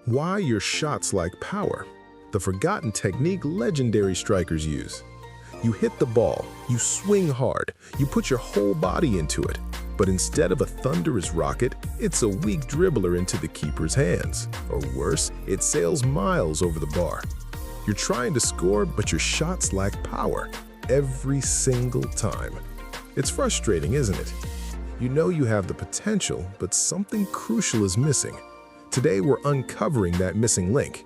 Why your shots like power? The forgotten technique legendary strikers use. You hit the ball, you swing hard, you put your whole body into it. But instead of a thunderous rocket, it's a weak dribbler into the keeper's hands. Or worse, it sails miles over the bar. You're trying to score, but your shots lack power every single time. It's frustrating, isn't it? You know you have the potential, but something crucial is missing. Today we're uncovering that missing link.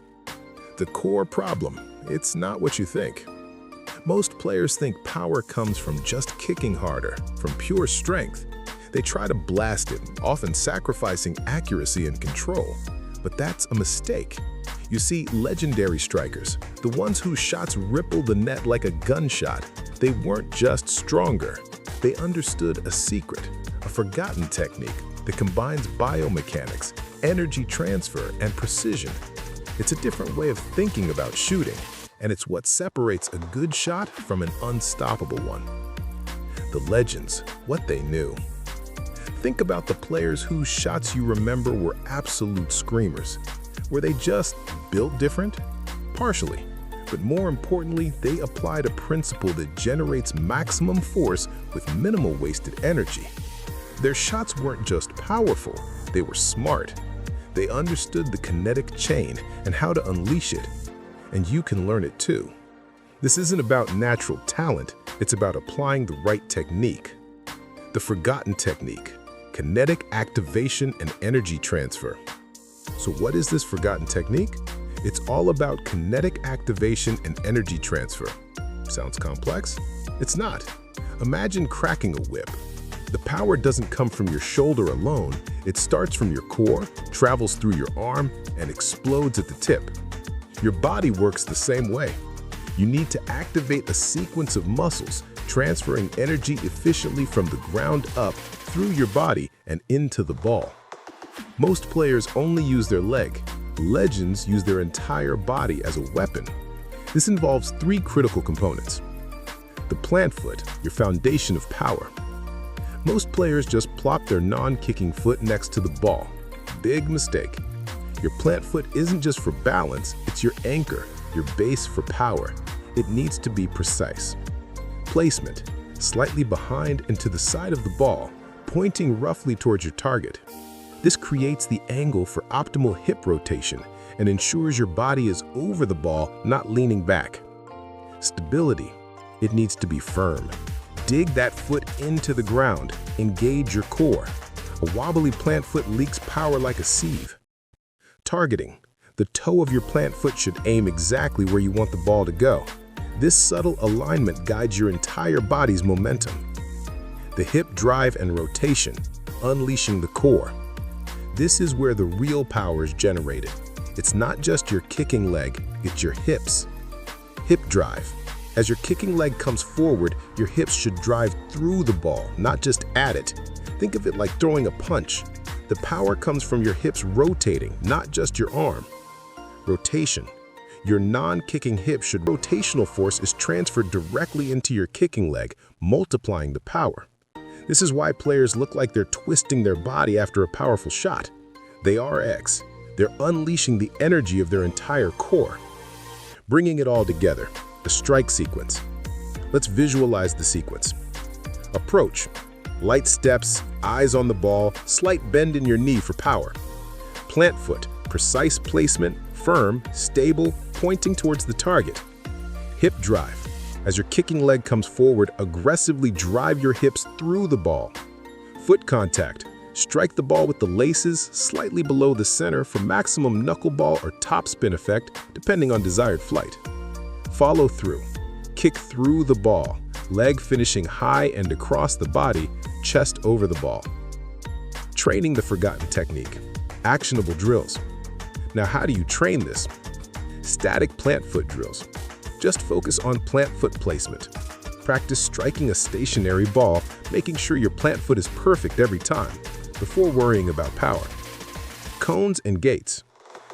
The core problem, it's not what you think. Most players think power comes from just kicking harder, from pure strength. They try to blast it, often sacrificing accuracy and control. But that's a mistake. You see, legendary strikers, the ones whose shots ripple the net like a gunshot, they weren't just stronger. They understood a secret, a forgotten technique that combines biomechanics, energy transfer, and precision. It's a different way of thinking about shooting, and it's what separates a good shot from an unstoppable one. The legends, what they knew. Think about the players whose shots you remember were absolute screamers. Were they just built different? Partially. But more importantly, they applied a principle that generates maximum force with minimal wasted energy. Their shots weren't just powerful, they were smart. They understood the kinetic chain and how to unleash it. And you can learn it too. This isn't about natural talent, it's about applying the right technique. The forgotten technique, kinetic activation and energy transfer. So what is this forgotten technique? It's all about kinetic activation and energy transfer. Sounds complex? It's not. Imagine cracking a whip. The power doesn't come from your shoulder alone. It starts from your core, travels through your arm, and explodes at the tip. Your body works the same way. You need to activate a sequence of muscles, transferring energy efficiently from the ground up through your body and into the ball. Most players only use their leg. Legends use their entire body as a weapon. This involves three critical components. The plant foot, your foundation of power. Most players just plop their non-kicking foot next to the ball. Big mistake. Your plant foot isn't just for balance, it's your anchor, your base for power. It needs to be precise. Placement, slightly behind and to the side of the ball, pointing roughly towards your target. This creates the angle for optimal hip rotation and ensures your body is over the ball, not leaning back. Stability, it needs to be firm. Dig that foot into the ground, engage your core. A wobbly plant foot leaks power like a sieve. Targeting, the toe of your plant foot should aim exactly where you want the ball to go. This subtle alignment guides your entire body's momentum. The hip drive and rotation, unleashing the core. This is where the real power is generated. It's not just your kicking leg, it's your hips. Hip drive. As your kicking leg comes forward, your hips should drive through the ball, not just at it. Think of it like throwing a punch. The power comes from your hips rotating, not just your arm. Rotation. Your non-kicking hip rotational force is transferred directly into your kicking leg, multiplying the power. This is why players look like they're twisting their body after a powerful shot. They are X. They're unleashing the energy of their entire core. Bringing it all together, the strike sequence. Let's visualize the sequence. Approach. Light steps, eyes on the ball, slight bend in your knee for power. Plant foot. Precise placement, firm, stable, pointing towards the target. Hip drive. As your kicking leg comes forward, aggressively drive your hips through the ball. Foot contact. Strike the ball with the laces slightly below the center for maximum knuckleball or topspin effect, depending on desired flight. Follow through. Kick through the ball, leg finishing high and across the body, chest over the ball. Training the forgotten technique. Actionable drills. Now, how do you train this? Static plant foot drills. Just focus on plant foot placement. Practice striking a stationary ball, making sure your plant foot is perfect every time, before worrying about power. Cones and gates.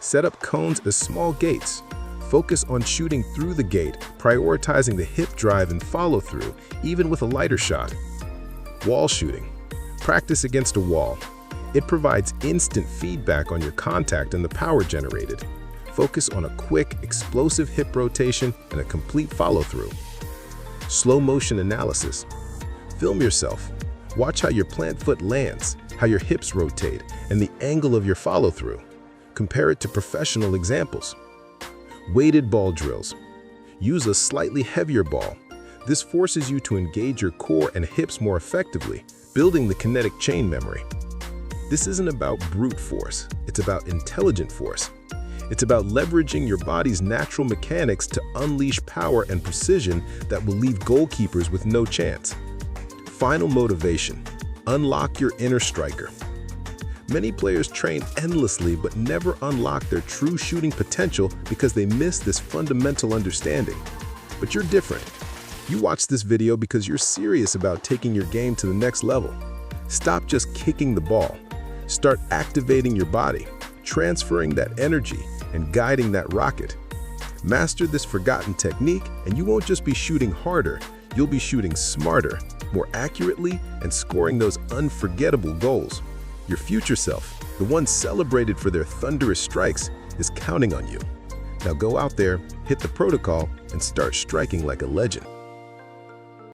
Set up cones as small gates. Focus on shooting through the gate, prioritizing the hip drive and follow through, even with a lighter shot. Wall shooting. Practice against a wall. It provides instant feedback on your contact and the power generated. Focus on a quick, explosive hip rotation and a complete follow-through. Slow motion analysis. Film yourself. Watch how your plant foot lands, how your hips rotate, and the angle of your follow-through. Compare it to professional examples. Weighted ball drills. Use a slightly heavier ball. This forces you to engage your core and hips more effectively, building the kinetic chain memory. This isn't about brute force, it's about intelligent force. It's about leveraging your body's natural mechanics to unleash power and precision that will leave goalkeepers with no chance. Final motivation. Unlock your inner striker. Many players train endlessly but never unlock their true shooting potential because they miss this fundamental understanding. But you're different. You watch this video because you're serious about taking your game to the next level. Stop just kicking the ball. Start activating your body, transferring that energy, and guiding that rocket. Master this forgotten technique, and you won't just be shooting harder, you'll be shooting smarter, more accurately, and scoring those unforgettable goals. Your future self, the one celebrated for their thunderous strikes, is counting on you. Now go out there, hit the protocol, and start striking like a legend.